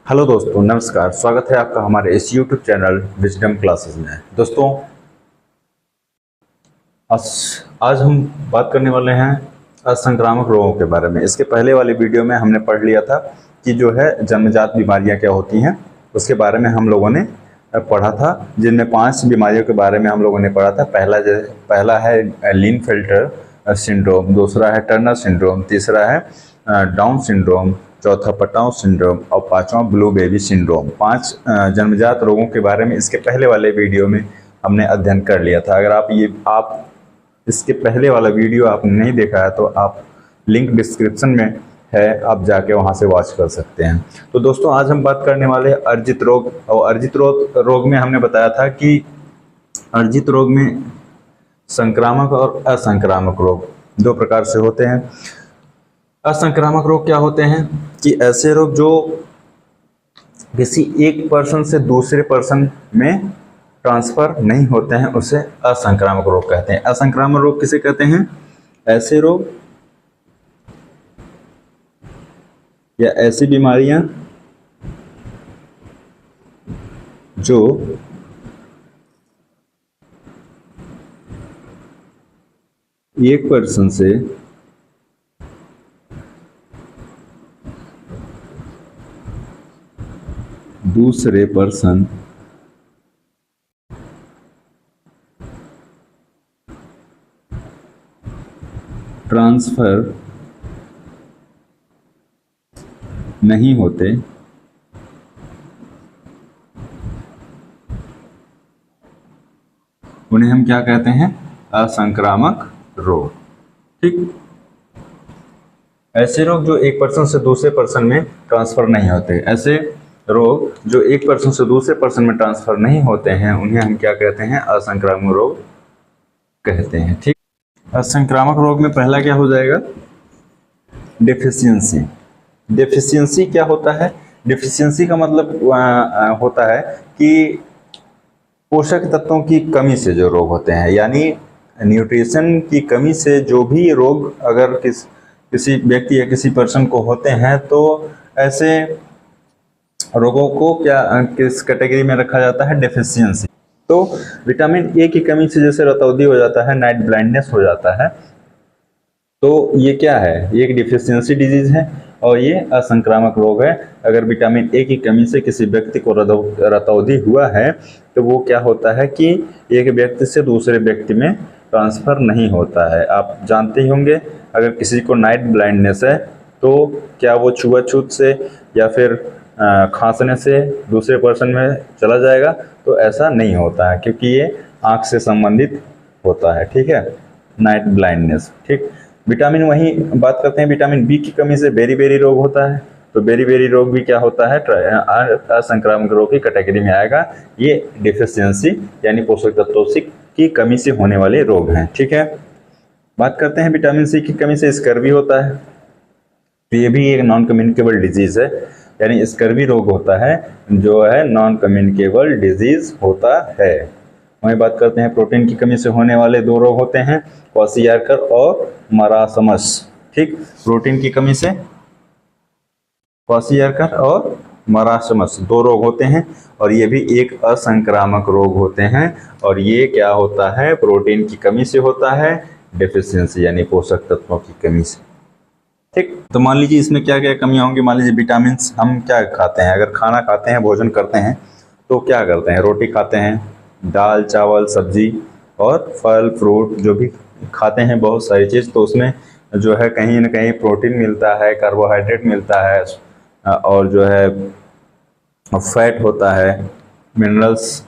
Hello दोस्तों, नमस्कार। स्वागत है आपका हमारे इस YouTube चैनल विजडम क्लासेस में। दोस्तों, आज आज हम बात करने वाले हैं असंक्रामक रोगों के बारे में। इसके पहले वाली वीडियो में हमने पढ़ लिया था कि जो है जन्मजात बीमारियां क्या होती हैं, उसके बारे में हम लोगों ने पढ़ा था, जिनमें 5 बीमारियों के बारे में हम लोगों ने पढ़ा था। पहला है लिन-फिल्टर सिंड्रोम, दूसरा है टर्नर सिंड्रोम, तीसरा है डाउन सिंड्रोम, चौथा पटाउ सिंड्रोम और पांचवा ब्लू बेबी सिंड्रोम। 5 जन्मजात रोगों के बारे में इसके पहले वाले वीडियो में हमने अध्ययन कर लिया था। अगर आप इसके पहले वाला वीडियो आपने नहीं देखा है तो आप लिंक डिस्क्रिप्शन में है, आप जाके वहां से वॉच कर सकते हैं। तो दोस्तों, आज हम बात करने वाले हैं अर्जित रोग। और अर्जित रोग में हमने बताया था कि अर्जित रोग में संक्रामक और असंक्रामक रोग 2 प्रकार से होते हैं। असंक्रामक रोग क्या होते हैं कि ऐसे रोग जो किसी एक पर्सन से दूसरे पर्सन में ट्रांसफर नहीं होते हैं, उसे असंक्रामक रोग कहते हैं। असंक्रामक रोग किसे कहते हैं? ऐसे रोग या ऐसी बीमारियां जो एक पर्सन से दूसरे पर्सन ट्रांसफर नहीं होते, उन्हें हम क्या कहते हैं? असंक्रामक रोग। ठीक, ऐसे रोग जो एक पर्सन से दूसरे पर्सन में ट्रांसफर नहीं होते, ऐसे रोग जो एक पर्सन से दूसरे पर्सन में ट्रांसफर नहीं होते हैं, उन्हें हम क्या कहते हैं? असंक्रामक रोग कहते हैं। ठीक, असंक्रामक रोग में पहला क्या हो जाएगा? डेफिशिएंसी। डेफिशिएंसी क्या होता है? डेफिशिएंसी का मतलब होता है कि पोषक तत्वों की कमी से जो रोग होते हैं, यानी न्यूट्रिशन की कमी से जो भी रोग अगर किसी व्यक्ति या किसी पर्सन को होते हैं, तो ऐसे रोगों को किस कैटेगरी में रखा जाता है? डेफिशिएंसी। तो विटामिन ए की कमी से जैसे रतौंधी हो जाता है, नाइट ब्लाइंडनेस हो जाता है, तो ये क्या है? ये एक डिफिशियंसी डिजीज है और ये असंक्रामक रोग है। अगर विटामिन ए की कमी से किसी व्यक्ति को रतौंधी हुआ है, तो वो क्या होता है कि एक व्यक्ति से दूसरे व्यक्ति में ट्रांसफर नहीं होता है। आप जानते ही होंगे, अगर किसी को नाइट ब्लाइंडनेस है तो क्या वो छुआछूत से या फिर खांसने से दूसरे पर्सन में चला जाएगा? तो ऐसा नहीं होता है, क्योंकि ये आंख से संबंधित होता है। ठीक है, नाइट ब्लाइंडनेस। ठीक, विटामिन, वही बात करते हैं, विटामिन बी की कमी से बेरी-बेरी रोग होता है। तो बेरी-बेरी रोग भी क्या होता है? असंक्रामक रोग की कैटेगरी में आएगा। ये डिफिशियंसी यानी पोषक तत्वों की कमी से होने वाले रोग हैं। ठीक है, बात करते हैं विटामिन सी की कमी से स्कर्वी होता है। तो ये भी एक नॉन कम्युनिकेबल डिजीज है, यानी स्कर्वी रोग होता है जो है नॉन कम्युनिकेबल डिजीज होता है। वहीं बात करते हैं प्रोटीन की कमी से होने वाले 2 रोग होते हैं, क्वाशियार्कर और मरासमस। ठीक, प्रोटीन की कमी से क्वाशियार्कर और मरासमस 2 रोग होते हैं और ये भी एक असंक्रामक रोग होते हैं। और ये क्या होता है? प्रोटीन की कमी से होता है, डेफिशिएंसी यानी पोषक तत्वों की कमी से। ठीक, तो मान लीजिए इसमें क्या क्या कमियां होंगी। मान लीजिए विटामिन, हम क्या खाते हैं? अगर खाना खाते हैं, भोजन करते हैं, तो क्या करते हैं? रोटी खाते हैं, दाल चावल सब्जी और फल फ्रूट जो भी खाते हैं, बहुत सारी चीज़, तो उसमें जो है कहीं ना कहीं प्रोटीन मिलता है, कार्बोहाइड्रेट मिलता है और जो है फैट होता है, मिनरल्स।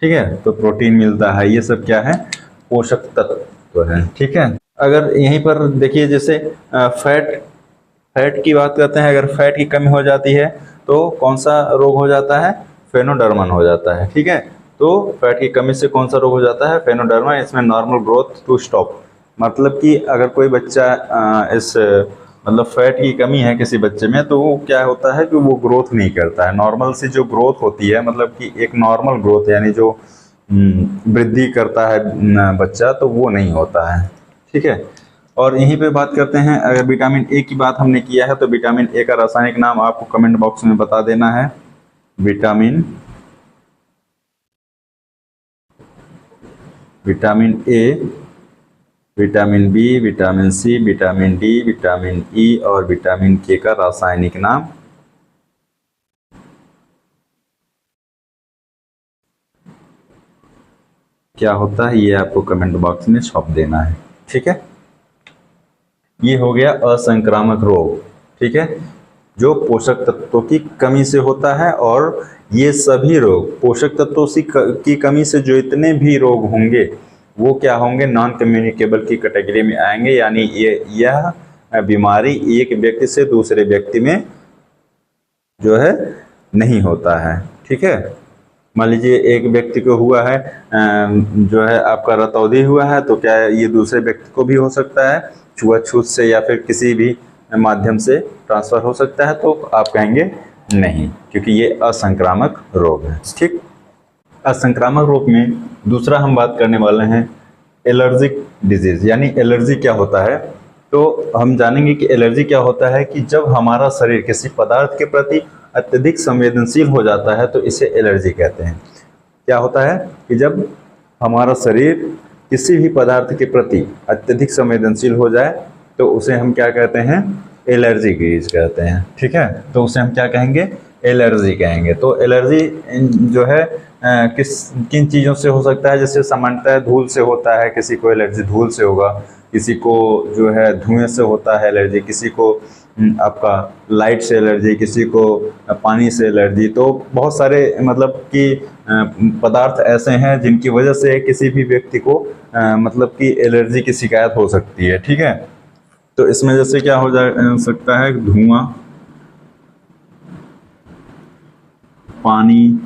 ठीक है, तो प्रोटीन मिलता है, ये सब क्या है? पोषक तत्व है। ठीक है, अगर यहीं पर देखिए, जैसे फैट की बात करते हैं, अगर फैट की कमी हो जाती है तो कौन सा रोग हो जाता है? फेनोडर्मन हो जाता है। ठीक है, तो फैट की कमी से कौन सा रोग हो जाता है? फेनोडर्मा। इसमें नॉर्मल ग्रोथ टू स्टॉप, मतलब कि अगर कोई बच्चा मतलब फैट की कमी है किसी बच्चे में, तो वो क्या होता है कि वो ग्रोथ नहीं करता है। नॉर्मल सी जो ग्रोथ होती है, मतलब कि एक नॉर्मल ग्रोथ यानी जो वृद्धि करता है बच्चा, तो वो नहीं होता है। ठीक है, और यहीं पे बात करते हैं, अगर विटामिन ए की बात हमने किया है तो विटामिन ए का रासायनिक नाम आपको कमेंट बॉक्स में बता देना है। Vitamin A, vitamin B, vitamin C, vitamin D, vitamin E और विटामिन के का रासायनिक नाम क्या होता है, ये आपको कमेंट बॉक्स में छाप देना है। ठीक है, ये हो गया असंक्रामक रोग। ठीक है, जो पोषक तत्वों की कमी से होता है, और ये सभी रोग पोषक तत्वों की कमी से जो इतने भी रोग होंगे वो क्या होंगे, नॉन कम्युनिकेबल की कैटेगरी में आएंगे। यानी यह बीमारी एक व्यक्ति से दूसरे व्यक्ति में जो है नहीं होता है। ठीक है, मान लीजिए एक व्यक्ति को हुआ है, जो है आपका रतौंधी हुआ है, तो क्या ये दूसरे व्यक्ति को भी हो सकता है, छुआछूत से या फिर किसी भी माध्यम से ट्रांसफर हो सकता है? तो आप कहेंगे नहीं, क्योंकि ये असंक्रामक रोग है। ठीक, असंक्रामक रोग में दूसरा हम बात करने वाले हैं एलर्जिक डिजीज, यानी एलर्जी क्या होता है। तो हम जानेंगे कि एलर्जी क्या होता है कि जब हमारा शरीर किसी पदार्थ के प्रति अत्यधिक संवेदनशील हो जाता है तो इसे एलर्जी कहते हैं। क्या होता है कि जब हमारा शरीर किसी भी पदार्थ के प्रति अत्यधिक संवेदनशील हो जाए तो उसे हम क्या कहते हैं, एलर्जी गिरीज कहते हैं। ठीक है, तो उसे हम क्या कहेंगे, एलर्जी कहेंगे। तो एलर्जी जो है किन चीज़ों से हो सकता है, जैसे सामान्यतः धूल से होता है, किसी को एलर्जी धूल से होगा, किसी को जो है धुएं से होता है एलर्जी, किसी को आपका लाइट से एलर्जी, किसी को पानी से एलर्जी। तो बहुत सारे मतलब कि पदार्थ ऐसे हैं जिनकी वजह से किसी भी व्यक्ति को मतलब कि एलर्जी की शिकायत हो सकती है। ठीक है, तो इसमें जैसे क्या हो जा सकता है, धुआं, पानी,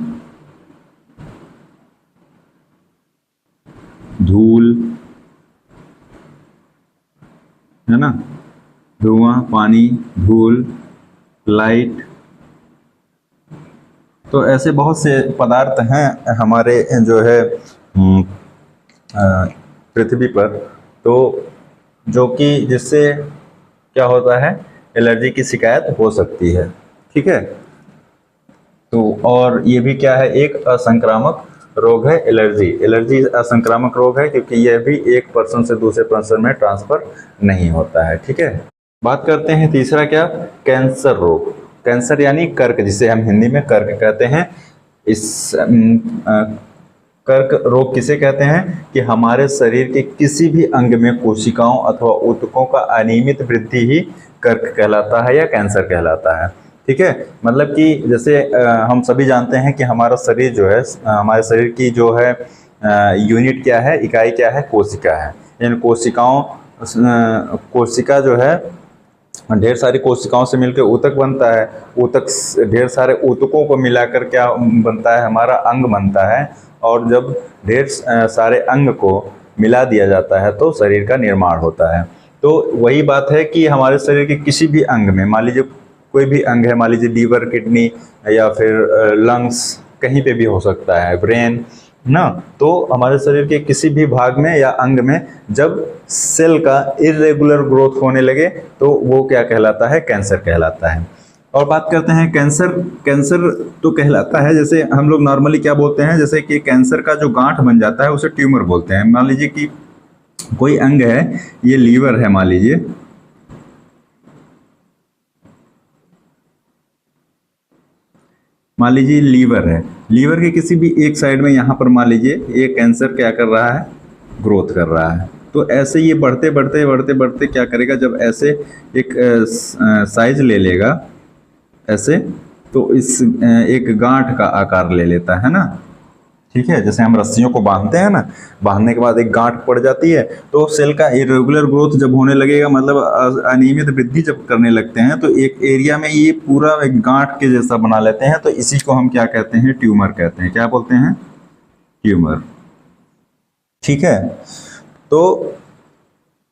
धूल, है ना, धुआं, पानी, धूल, लाइट। तो ऐसे बहुत से पदार्थ हैं हमारे जो है पृथ्वी पर, तो जो कि जिससे क्या होता है, एलर्जी की शिकायत हो सकती है। ठीक है, तो और ये भी क्या है, एक असंक्रामक रोग है एलर्जी। एलर्जी असंक्रामक रोग है क्योंकि यह भी एक पर्सन से दूसरे पर्सन में ट्रांसफर नहीं होता है। ठीक है, बात करते हैं तीसरा क्या, कैंसर रोग। कैंसर यानी कर्क, जिसे हम हिंदी में कर्क कहते हैं। इस कर्क रोग किसे कहते हैं कि हमारे शरीर के किसी भी अंग में कोशिकाओं अथवा ऊतकों का अनियमित वृद्धि ही कर्क कहलाता है या कैंसर कहलाता है। ठीक है, मतलब कि जैसे हम सभी जानते हैं कि हमारा शरीर जो है, हमारे शरीर की जो है यूनिट क्या है, इकाई क्या है, कोशिका है। इन कोशिका जो है ढेर सारी कोशिकाओं से मिलकर ऊतक बनता है। ऊतक ढेर सारे ऊतकों को मिलाकर क्या बनता है, हमारा अंग बनता है। और जब ढेर सारे अंग को मिला दिया जाता है तो शरीर का निर्माण होता है। तो वही बात है कि हमारे शरीर के किसी भी अंग में, मान लीजिए कोई भी अंग है, मान लीजिए लीवर, किडनी या फिर लंग्स, कहीं पे भी हो सकता है, ब्रेन ना, तो हमारे शरीर के किसी भी भाग में या अंग में जब सेल का इरेगुलर ग्रोथ होने लगे तो वो क्या कहलाता है, कैंसर कहलाता है। और बात करते हैं कैंसर तो कहलाता है, जैसे हम लोग नॉर्मली क्या बोलते हैं, जैसे कि कैंसर का जो गांठ बन जाता है उसे ट्यूमर बोलते हैं। मान लीजिए कि कोई अंग है, ये लीवर है, मान लीजिए लीवर है, लीवर के किसी भी एक साइड में यहाँ पर मान लीजिए ये कैंसर क्या कर रहा है, ग्रोथ कर रहा है। तो ऐसे ये बढ़ते बढ़ते बढ़ते बढ़ते क्या करेगा, जब ऐसे एक साइज ले लेगा ऐसे, तो इस एक गांठ का आकार ले लेता है ना। ठीक है, जैसे हम रस्सियों को बांधते हैं ना, बांधने के बाद एक गांठ पड़ जाती है, तो सेल का इरेगुलर ग्रोथ जब होने लगेगा, मतलब अनियमित वृद्धि जब करने लगते हैं, तो एक एरिया में ये पूरा एक गांठ के जैसा बना लेते हैं। तो इसी को हम क्या कहते हैं, ट्यूमर कहते हैं। क्या बोलते हैं, ट्यूमर। ठीक है, तो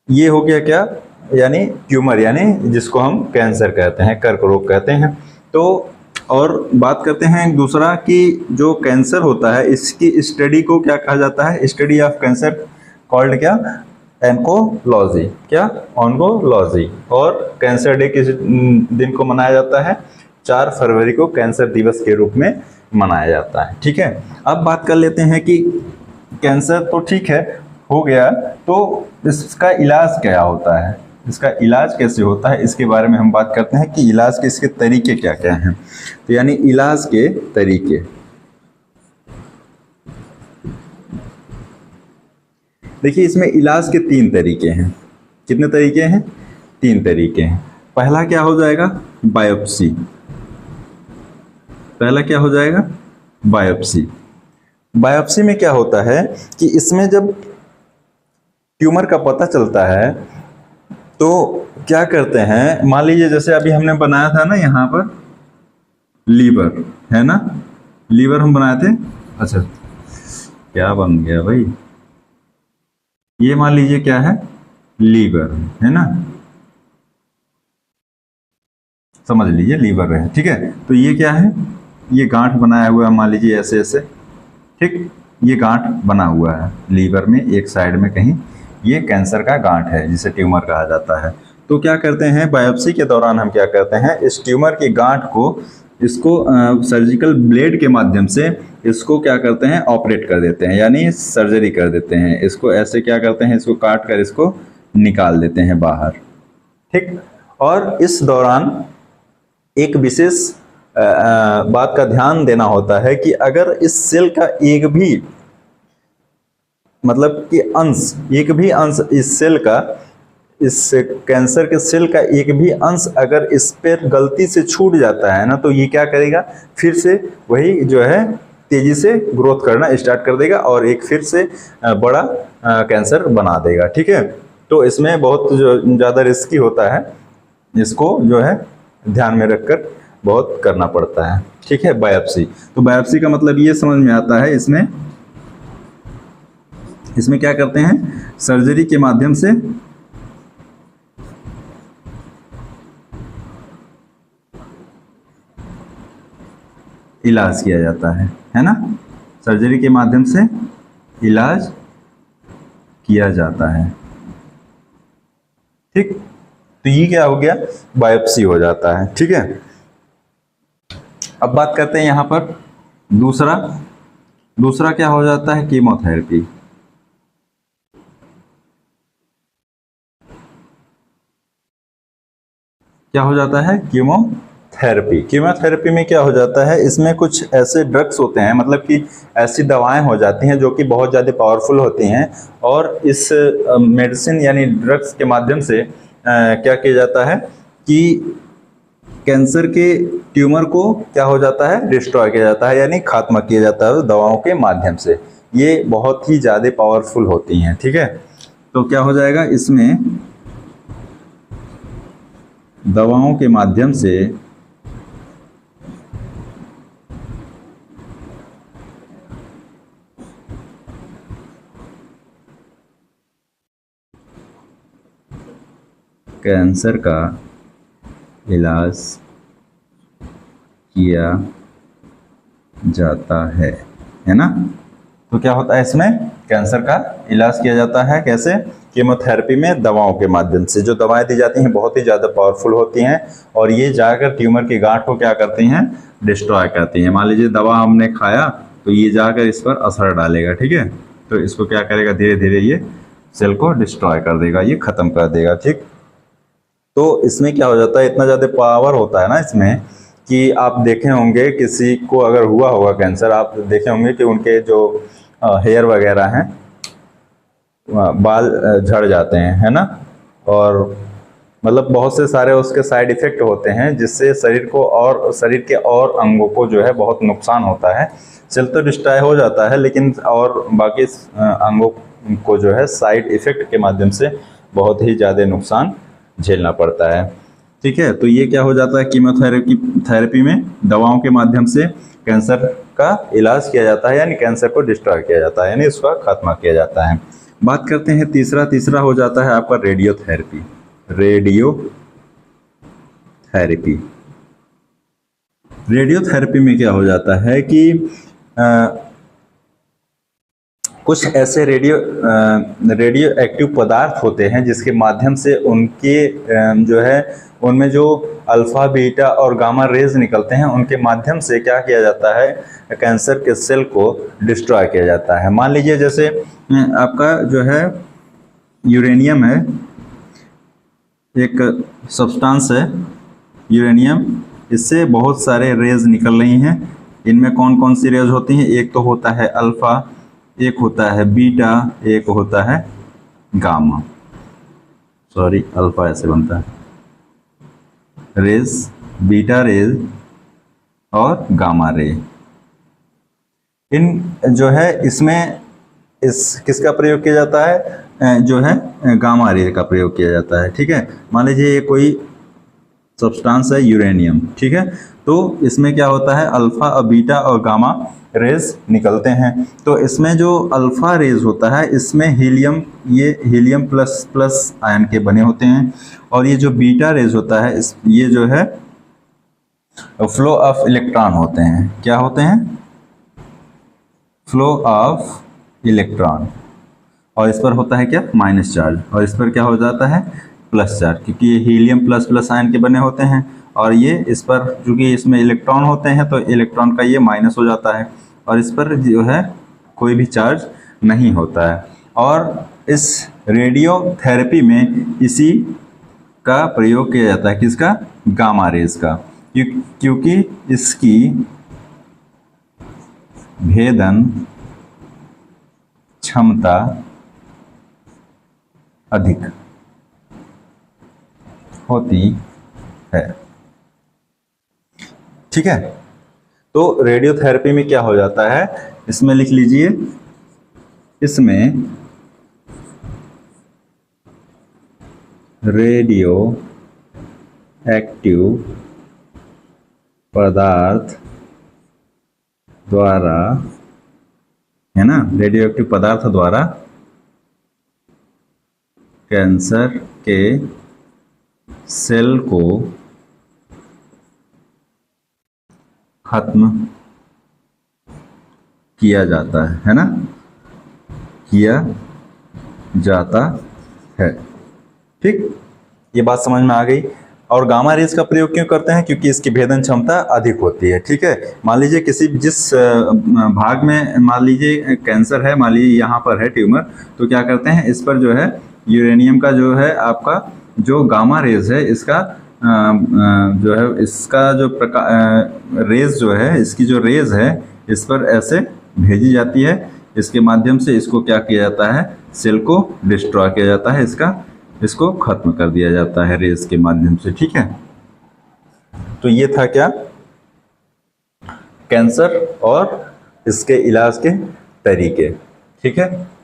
ये हो गया क्या, यानी ट्यूमर, यानी जिसको हम कैंसर कहते हैं, कर्क रोग कहते हैं। तो और बात करते हैं दूसरा कि जो कैंसर होता है इसकी स्टडी को क्या कहा जाता है, स्टडी ऑफ कैंसर कॉल्ड क्या, ऑन्कोलॉजी, क्या ऑन्कोलॉजी। और कैंसर डे किस दिन को मनाया जाता है? 4 फरवरी को कैंसर दिवस के रूप में मनाया जाता है। ठीक है, अब बात कर लेते हैं कि कैंसर तो ठीक है हो गया, तो इसका इलाज क्या होता है, इसका इलाज कैसे होता है, इसके बारे में हम बात करते हैं कि इलाज के इसके तरीके क्या क्या हैं। तो यानी इलाज के तरीके, देखिए इसमें इलाज के 3 तरीके हैं। कितने तरीके हैं? 3 तरीके हैं। पहला क्या हो जाएगा? बायोप्सी। पहला क्या हो जाएगा? बायोप्सी। बायोप्सी में क्या होता है कि इसमें जब ट्यूमर का पता चलता है तो क्या करते हैं, मान लीजिए जैसे अभी हमने बनाया था ना यहाँ पर लीवर, है ना, लीवर हम बनाए थे। अच्छा, क्या बन गया भाई, ये मान लीजिए क्या है, लीवर है ना, समझ लीजिए लीवर है। ठीक है, तो ये क्या है, ये गांठ बनाया हुआ है, मान लीजिए ऐसे ऐसे, ठीक, ये गांठ बना हुआ है लीवर में, एक साइड में कहीं, ये कैंसर का गांठ है जिसे ट्यूमर कहा जाता है। तो क्या करते हैं, बायोप्सी के दौरान हम क्या करते हैं, इस ट्यूमर की गांठ को, इसको सर्जिकल ब्लेड के माध्यम से इसको क्या करते हैं, ऑपरेट कर देते हैं, यानी सर्जरी कर देते हैं। इसको ऐसे क्या करते हैं, इसको काट कर इसको निकाल देते हैं बाहर। ठीक, और इस दौरान एक विशेष बात का ध्यान देना होता है कि अगर इस सेल का एक भी, मतलब कि अंश, एक भी अंश इस सेल का, इस कैंसर के सेल का एक भी अंश अगर इस पर गलती से छूट जाता है ना, तो ये क्या करेगा, फिर से वही जो है तेजी से ग्रोथ करना स्टार्ट कर देगा और एक फिर से बड़ा कैंसर बना देगा। ठीक है, तो इसमें बहुत जो ज़्यादा रिस्की होता है, इसको जो है ध्यान में रखकर बहुत करना पड़ता है। ठीक है, बायोप्सी। तो बायोप्सी का मतलब ये समझ में आता है, इसमें क्या करते हैं, सर्जरी के माध्यम से इलाज किया जाता है ना, सर्जरी के माध्यम से इलाज किया जाता है। ठीक, तो ये क्या हो गया, बायोप्सी हो जाता है। ठीक है, अब बात करते हैं यहां पर दूसरा क्या हो जाता है, कीमोथेरेपी। क्या हो जाता है, कीमोथेरेपी। कीमोथेरेपी में क्या हो जाता है, इसमें कुछ ऐसे ड्रग्स होते हैं, मतलब कि ऐसी दवाएं हो जाती हैं जो कि बहुत ज़्यादा पावरफुल होती हैं, और इस मेडिसिन यानी ड्रग्स के माध्यम से क्या किया जाता है कि कैंसर के ट्यूमर को क्या हो जाता है, डिस्ट्रॉय किया जाता है, यानी खात्मा किया जाता है दवाओं के माध्यम से। ये बहुत ही ज़्यादा पावरफुल होती हैं। ठीक है, तो क्या हो जाएगा, इसमें दवाओं के माध्यम से कैंसर का इलाज किया जाता है ना। तो क्या होता है, इसमें कैंसर का इलाज किया जाता है, कैसे, कीमोथेरेपी में दवाओं के माध्यम से। जो दवाएं दी जाती हैं बहुत ही ज़्यादा पावरफुल होती हैं और ये जाकर ट्यूमर की गांठ को क्या करती हैं, डिस्ट्रॉय करती हैं। मान लीजिए दवा हमने खाया तो ये जाकर इस पर असर डालेगा। ठीक है, तो इसको क्या करेगा, धीरे धीरे ये सेल को डिस्ट्रॉय कर देगा, ये ख़त्म कर देगा। ठीक, तो इसमें क्या हो जाता है, इतना ज़्यादा पावर होता है ना इसमें कि आप देखे होंगे, किसी को अगर हुआ होगा कैंसर, आप देखे होंगे कि उनके जो हेयर वगैरह हैं, बाल झड़ जाते हैं, है ना, और मतलब बहुत से सारे उसके साइड इफ़ेक्ट होते हैं जिससे शरीर को और शरीर के और अंगों को जो है बहुत नुकसान होता है। सेल तो डिस्ट्रॉय हो जाता है लेकिन और बाकी अंगों को जो है साइड इफ़ेक्ट के माध्यम से बहुत ही ज़्यादा नुकसान झेलना पड़ता है। ठीक है, तो ये क्या हो जाता है, कीमोथेरेपी में दवाओं के माध्यम से कैंसर का इलाज किया जाता है, यानी कैंसर को डिस्ट्रॉय किया जाता है, यानी उसका खात्मा किया जाता है। बात करते हैं तीसरा हो जाता है आपका रेडियोथेरेपी। रेडियोथेरेपी में क्या हो जाता है कि कुछ ऐसे रेडियो एक्टिव पदार्थ होते हैं जिसके माध्यम से उनके जो है उनमें जो अल्फा बीटा और गामा रेज निकलते हैं, उनके माध्यम से क्या किया जाता है, कैंसर के सेल को डिस्ट्रॉय किया जाता है। मान लीजिए जैसे आपका जो है यूरेनियम है, एक सब्सटेंस है यूरेनियम, इससे बहुत सारे रेज निकल रही हैं। इनमें कौन कौन सी रेज होती हैं? एक तो होता है अल्फा, एक होता है बीटा, एक होता है गामा। सॉरी, अल्फा ऐसे बनता है, रेज, बीटा रेज और गामा रे। इन जो है इसमें इस किसका प्रयोग किया जाता है? जो है गामा रे का प्रयोग किया जाता है। ठीक है, मान लीजिए ये कोई सब्सटेंस है यूरेनियम, ठीक है, तो इसमें क्या होता है, अल्फा और बीटा और गामा रेज निकलते हैं। तो इसमें जो अल्फा रेज होता है इसमें हीलियम, ये हीलियम प्लस प्लस आयन के बने होते हैं, और ये जो बीटा रेज होता है ये जो है फ्लो ऑफ इलेक्ट्रॉन होते हैं। क्या होते हैं? Flow of electron. और इस पर होता है क्या? माइनस चार्ज, और इस पर क्या हो जाता है? प्लस चार्ज, क्योंकि ये हीलियम प्लस प्लस आयन के बने होते हैं, और ये इस पर चूंकि इसमें इलेक्ट्रॉन होते हैं तो इलेक्ट्रॉन का ये माइनस हो जाता है, और इस पर जो है कोई भी चार्ज नहीं होता है। और इस रेडियो थेरेपी में इसी का प्रयोग किया जाता है। किसका? गामा रेज का, क्योंकि इसकी भेदन क्षमता अधिक होती है। ठीक है, तो रेडियोथेरेपी में क्या हो जाता है, इसमें लिख लीजिए, इसमें रेडियो एक्टिव पदार्थ द्वारा, है ना, रेडियो एक्टिव पदार्थ द्वारा कैंसर के सेल को खत्म किया जाता है ना, किया जाता है। ठीक, ये बात समझ में आ गई। और गामा रेज का प्रयोग क्यों करते हैं? क्योंकि इसकी भेदन क्षमता अधिक होती है। ठीक है, मान लीजिए किसी जिस भाग में मान लीजिए कैंसर है, मान लीजिए यहाँ पर है ट्यूमर, तो क्या करते हैं, इस पर जो है यूरेनियम का जो है आपका जो गामा रेज है, इसका जो है इसका जो रेज जो है, इसकी जो रेज है इस पर ऐसे भेजी जाती है, इसके माध्यम से इसको क्या किया जाता है, सेल को डिस्ट्रॉय किया जाता है, इसको खत्म कर दिया जाता है रेज के माध्यम से। ठीक है, तो ये था क्या, कैंसर और इसके इलाज के तरीके। ठीक है।